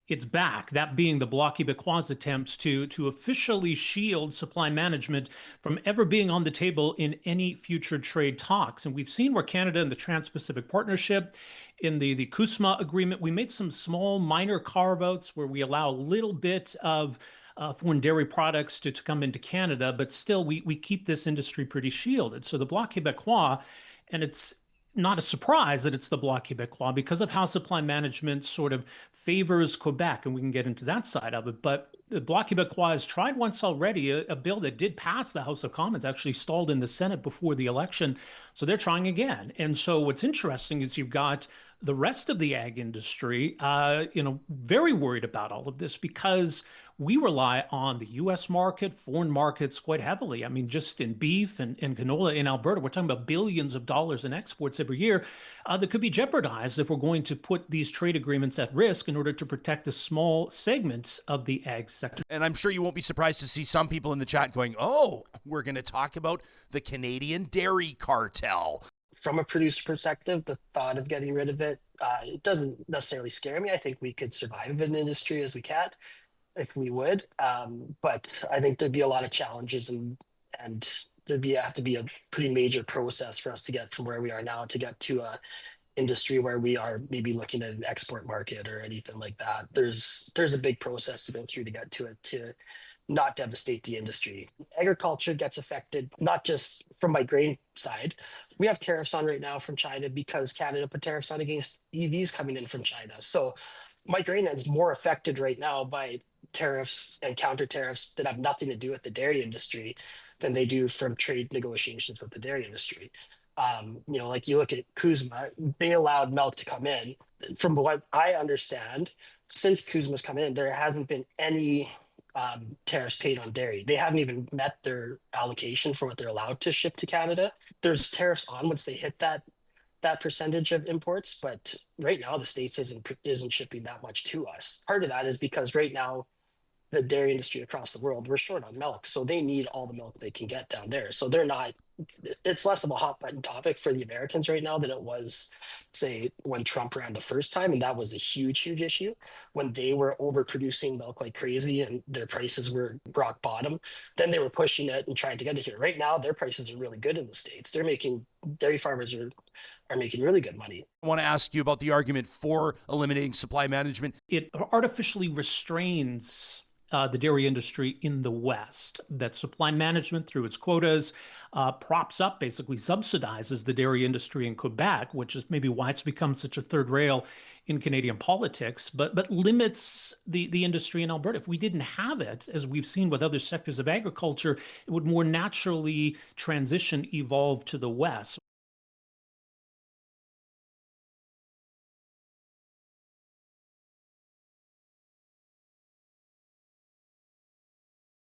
It's back, that being the Bloc Québécois attempts to officially shield supply management from ever being on the table in any future trade talks. And we've seen where Canada and the Trans-Pacific Partnership, in the CUSMA agreement, we made some small minor carve-outs where we allow a little bit of foreign dairy products to come into Canada, but still we keep this industry pretty shielded. So the Bloc Québécois, and it's not a surprise that it's the Bloc Québécois because of how supply management sort of favors Quebec, and we can get into that side of it. But the Bloc Québécois has tried once already a bill that did pass the House of Commons, actually stalled in the Senate before the election. So they're trying again. And so what's interesting is you've got the rest of the ag industry, very worried about all of this because we rely on the U.S. market, foreign markets quite heavily. I mean, just in beef and canola in Alberta, we're talking about billions of dollars in exports every year that could be jeopardized if we're going to put these trade agreements at risk in order to protect a small segment of the ag sector. And I'm sure you won't be surprised to see some people in the chat going, oh, we're going to talk about the Canadian dairy cartel. From a producer perspective, the thought of getting rid of it, it doesn't necessarily scare me. I think we could survive in an industry as we can if we would. But I think there'd be a lot of challenges and there'd have to be a pretty major process for us to get from where we are now to get to a industry where we are maybe looking at an export market or anything like that. There's a big process to go through to get to it, to not devastate the industry. Agriculture gets affected, not just from my grain side. We have tariffs on right now from China because Canada put tariffs on against EVs coming in from China. So my grain is more affected right now by tariffs and counter tariffs that have nothing to do with the dairy industry than they do from trade negotiations with the dairy industry. Like you look at CUSMA, they allowed milk to come in. From what I understand, since CUSMA's come in, there hasn't been any tariffs paid on dairy. They haven't even met their allocation for what they're allowed to ship to Canada. There's tariffs on once they hit that percentage of imports, but right now the States isn't shipping that much to us. Part of that is because right now the dairy industry across the world, we're short on milk, so they need all the milk they can get down there. So it's less of a hot button topic for the Americans right now than it was, say, when Trump ran the first time, and that was a huge issue when they were overproducing milk like crazy and their prices were rock bottom. Then they were pushing it and trying to get it here. Right now, their prices are really good in the States. Dairy farmers are making really good money. I want to ask you about the argument for eliminating supply management. It artificially restrains the dairy industry in the West, that supply management through its quotas props up, basically subsidizes the dairy industry in Quebec, which is maybe why it's become such a third rail in Canadian politics, but limits the industry in Alberta. If we didn't have it, as we've seen with other sectors of agriculture, it would more naturally evolve to the West.